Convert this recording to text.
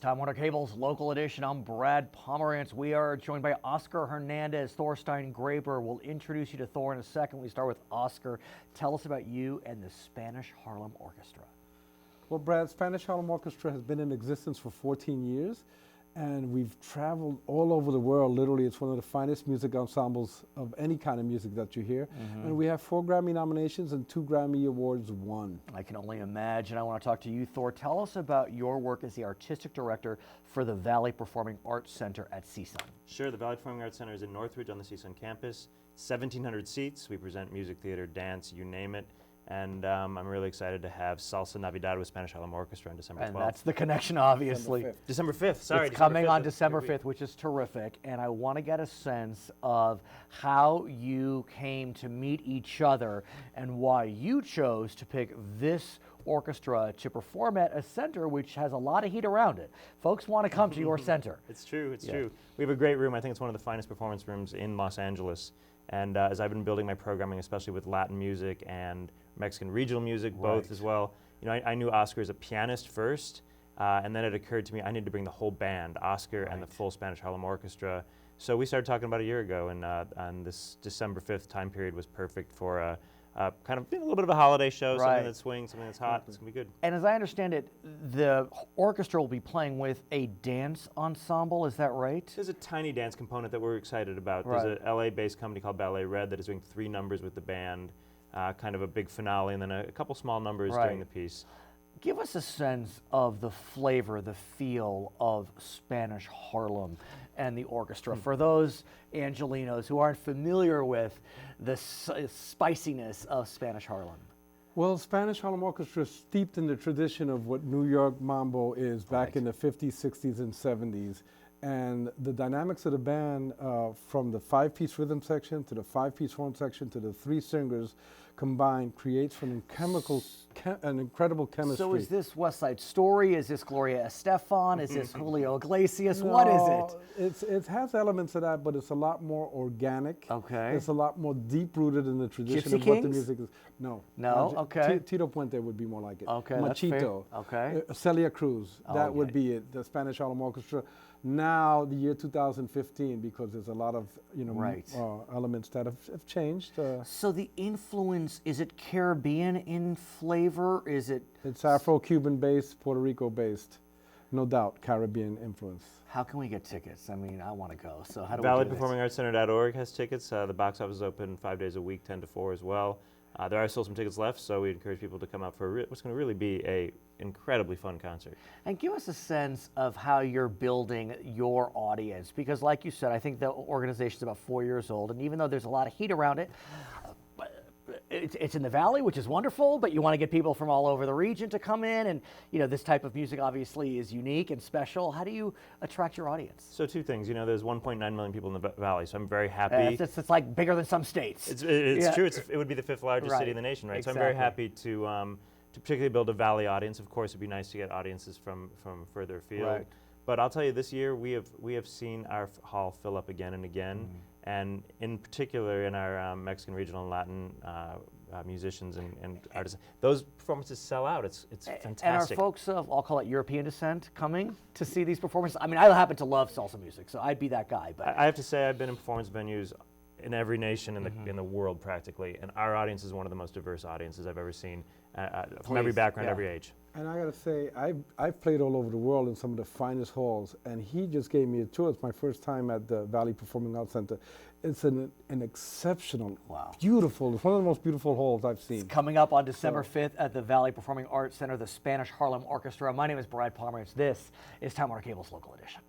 Time Warner Cable's Local Edition. I'm Brad Pomerance. We are joined by Oscar Hernandez. Thor Steingraber will introduce you to Thor in a second. We start with Oscar. Tell us about you and the Spanish Harlem Orchestra. Well, Brad, Spanish Harlem Orchestra has been in existence for 14 years, and we've traveled all over the world. Literally, it's one of the finest music ensembles of any kind of music that you hear. And we have 4 Grammy nominations and 2 Grammy Awards won. I can only imagine. I want to talk to you, Thor. Tell us about your work as the artistic director for the Valley Performing Arts Center at CSUN. Sure, the Valley Performing Arts Center is in Northridge on the CSUN campus. 1,700 seats. We present music, theater, dance, you name it. And I'm really excited to have Salsa Navidad with Spanish Harlem Orchestra on December 12th. And that's the connection, obviously. December 5th, sorry. It's coming on December 5th, which is terrific. And I want to get a sense of how you came to meet each other and why you chose to pick this orchestra to perform at a center which has a lot of heat around it. Folks want to come to your center. It's true, it's true. We have a great room. I think it's one of the finest performance rooms in Los Angeles. And as I've been building my programming, especially with Latin music and Mexican regional music, both as well, you know, I knew Oscar as a pianist first, and then it occurred to me I need to bring the whole band, Oscar and the full Spanish Harlem Orchestra. So we started talking about a year ago, and this December 5th time period was perfect for kind of a little bit of a holiday show, something that's swings, something that's hot. It's going to be good. And as I understand it, the orchestra will be playing with a dance ensemble, is that right? There's a tiny dance component that we're excited about. There's a LA-based company called Ballet Red that is doing 3 numbers with the band, kind of a big finale, and then a couple small numbers during the piece. Give us a sense of the flavor, the feel of Spanish Harlem and the orchestra. For those Angelinos who aren't familiar with the spiciness of Spanish Harlem. Well, Spanish Harlem Orchestra is steeped in the tradition of what New York Mambo is back in the 50s, 60s, and 70s. And the dynamics of the band, from the 5-piece rhythm section to the 5-piece horn section to the 3 singers combined, creates an incredible chemistry. So is this West Side Story? Is this Gloria Estefan? Is this Julio Iglesias? No, what is it? It has elements of that, but it's a lot more organic. Okay. It's a lot more deep-rooted in the tradition Gypsy of Kings? what the music is. No. Okay. Tito Puente would be more like it. Okay, Machito. that's fair. Okay. Celia Cruz. That would be it. The Spanish Harlem Orchestra. Now, the year 2015, because there's a lot of elements that have changed. So the influence, is it Caribbean in flavor? Is it? It's Afro-Cuban based, Puerto Rico based, no doubt Caribbean influence. How can we get tickets? I mean, I want to go. So how do we do this? ValleyPerformingArtsCenter.org has tickets. The box office is open 5 days a week, 10 to 4 as well. There are still some tickets left, so we encourage people to come out for what's going to really be a incredibly fun concert. And give us a sense of how you're building your audience, because like you said, I think the organization's about 4 years old, and even though there's a lot of heat around it, it's in the Valley, which is wonderful, but you want to get people from all over the region to come in, and you know, this type of music obviously is unique and special. How do you attract your audience? So 2 things. You know, there's 1.9 million people in the Valley, so I'm very happy. It's like bigger than some states. It's true. It would be the 5th largest city in the nation, right? Exactly. So I'm very happy to particularly build a Valley audience. Of course, it'd be nice to get audiences from further afield. Right. But I'll tell you, this year we have seen our hall fill up again and again, and in particular in our Mexican, regional, and Latin musicians and artists. Those performances sell out. It's fantastic. And are folks of, I'll call it European descent, coming to see these performances? I mean, I happen to love salsa music, so I'd be that guy. But I have to say, I've been in performance venues in every nation in the world practically, and our audience is one of the most diverse audiences I've ever seen, from every background, every age. And I got to say, I've played all over the world in some of the finest halls, and he just gave me a tour. It's my first time at the Valley Performing Arts Center. It's an exceptional, beautiful, it's one of the most beautiful halls I've seen. It's coming up on December 5th at the Valley Performing Arts Center, the Spanish Harlem Orchestra. My name is Brad Pomerance. This is Time Warner Cable's Local Edition.